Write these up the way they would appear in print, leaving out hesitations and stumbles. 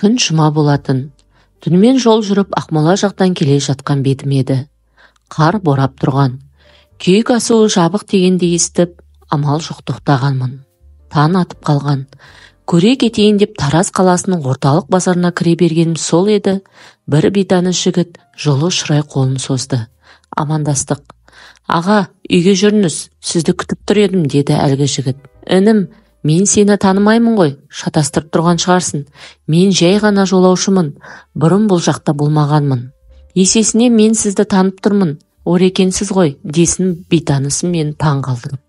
Күн жұма болатын. Түнімен жол жүріп Ақмола жақтан келе жатқан бетім еді. Қар борап тұрған. Күйік асуы жабық дегенде естіп, амал жоқ тоқтағанмын. Таң атып қалған. Көре кетейін деп Тараз қаласының орталық базарына кіре бергенім сол еді. Бір бейтаныс жігіт жолы ұшырай қолын созды. Амандастық. Аға, үйге жүріңіз, сізді күтіп тұр едім, деді әлгі жігіт. Інім, мен сені танымаймын ғой, шатастырып тұрған шығарсың. Мен жай ғана жолаушымын, бұрын бұл жақта болмағанмын. Есесіне мен сізді танып тұрмын, орекенсіз ғой, десін бейтанысым мені таң қалдырып.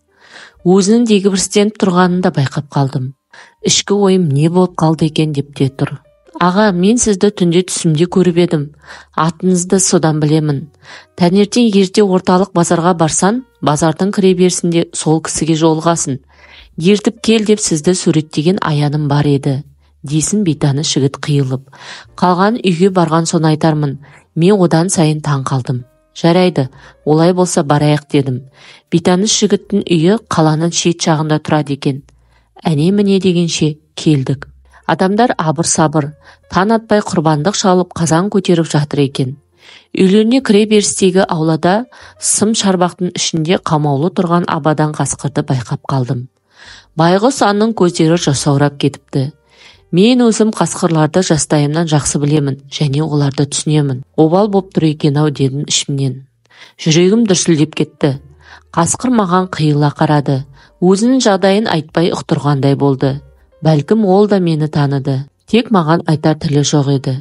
Өзінің дегбірсізденіп тұрғанын да байқап қалдым. Ішкі ойым не болып қалды екен деп те тұр. Аға, мен сізді түнде түсімде көріп едім. Атыңызды содан білемін. Таңертең ерте орталық базарға барсан, базардың кіре берісінде сол кісіге жолығасың. Ертіп кел деп сізді суреттеген аяным бар еді. Десін бейтаныс жігіт қиылып. Қалған үйге барған соң айтармын. Мен одан сайын таң қалдым. Жарайды, олай болса барайық дедім. Бейтаныс жігіттің үйі қаланың шет жағында тұрады екен. Әне-міне дегенше келдік. Адамдар абыр-сабыр, таң атпай құрбандық шалып қазан көтеріп жатыр екен. Үйлеріне кіре берістегі аулада сым шарбақтың ішінде қамаулы тұрған абадан қасқырды байқап қалдым. Байғұс анның көздері жасаурап кетіпті. Мен өзім қасқырларды жастайымнан жақсы білемін, және оларды түсінемін. Обал боп тұр екен-ау дедім ішімнен. Жүрегім дүрсілдеп кетті. Қасқыр маған қиыла қарады. Өзінің жағдайын айтпай ұқтырғандай болды. Бәлкім ол да мені таныды. Тек маған айтар тілі жоқ еді.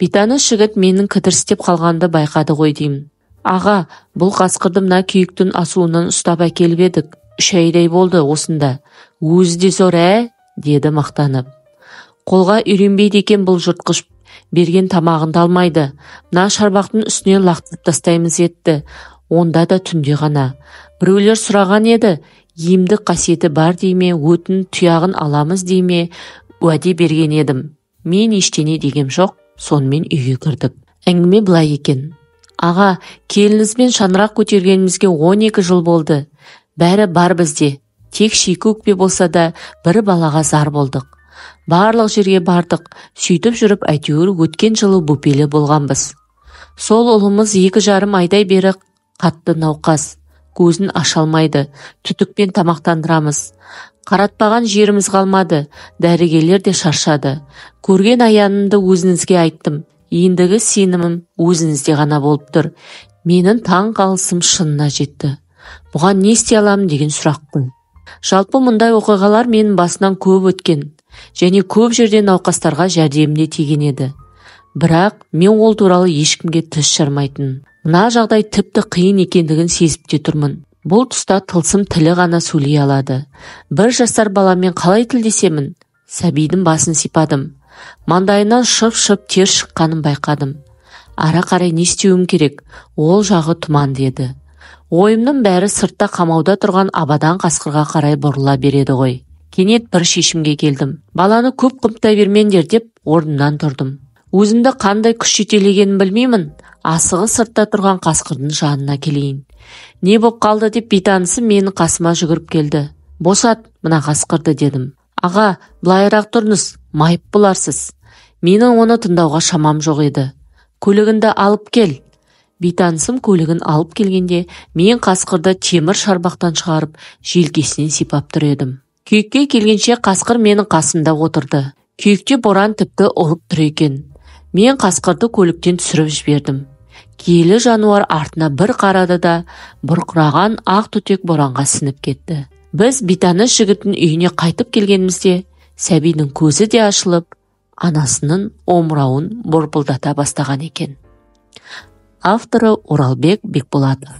Бейтаныс жігіт менің кідірістеп қалғанды байқады ғой деймін. Аға, бұл қасқырды мына күйіктің асуынан ұстап әкеліп едік. 3 айдай болды осында. Өзі де зор, деді мақтанып. Қолға үйренбейді екен бұл жыртқыш, берген тамағынды алмайды. Мына шарбақтың үстіне лақтырып тастаймыз етті. Онда да түнде ғана. Біреулер сұраған еді, емдік қасиеті бар дейме, өтін тұяғын аламыз дейме, уәде берген едім. Мен ештеңе дегем жоқ, сонымен үйге кірдік. Әңгіме былай екен. Аға, келінізбен шаңырақ көтергенімізге 12 жыл болды. Бәрі бар бізде. Тек шикі өкпе болса да бір балаға зар болдық. Барлық жерге бардық, сөйтіп жүріп әйтеуір өткен жылы бөпелі болғанбыз. Сол ұлымыз 2,5 айдай бері қатты науқас. Көзін аша алмайды, түтікпен тамақтандырамыз. Қаратпаған жеріміз қалмады, дәрігерлер де шаршады. Көрген аянымды өзіңізге айттым. Ендігі сенімім өзіңізде ғана болып тұр. Менің таң қалысым шынына жетті. Бұған не істей аламын деген сұрақ қой. Жалпы мұндай оқиғалар менің басынан көп өткен, және көп жерден науқастарға жәрдемде тиген еді. Бірақ мен ол туралы ешкімге тіс жармайтын. Мына жағдай тіпті қиын екендігін сезіп те тұрмын. Бұл тұста тылсым тілі ғана сөйлей алады. 1 жасар баламен қалай тілдесемін? Сәбидің басын сипадым. Маңдайынан шып-шып тер шыққанын байқадым. Ара қарай не істеуім керек? Ол жағы тұман деді. Ойымның бәрі сыртта қамауда тұрған абадан қасқырға қарай бұрыла береді ғой. Кенет бір шешімге келдім. Баланы көп қымтай бермеңдер деп орнымнан тұрдым. Өзімді қандай күш жетелегенін білмеймін. Асығы сыртта тұрған қасқырдың жанына келейін. Не боп қалды деп бейтанысы менің қасыма жүгіріп келді. Босат мына қасқырды дедім. Аға, былайырақ тұрыңыз, майып боларсыз. Менің оны тыңдауға шамам жоқ еді. Көлігінді алып кел. Бейтанысым көлігін алып келгенде, мен қасқырды темір шарбақтан шығарып, желкесінен сипап тұр едім. Күйікке келгенше қасқыр менің қасымда отырды. Күйікте боран тіпті ұрып тұр екен. Мен қасқырды көліктен түсіріп жібердім. Киелі жануар артына бір қарады да, бұрқыраған ақ түтек боранға сініп кетті. Біз бейтаныс жігіттің үйіне қайтып келгенімізде, сәбидің көзі де ашылып, анасының омырауын борпылдата бастаған екен. Авторы Оралбек Бекболатов.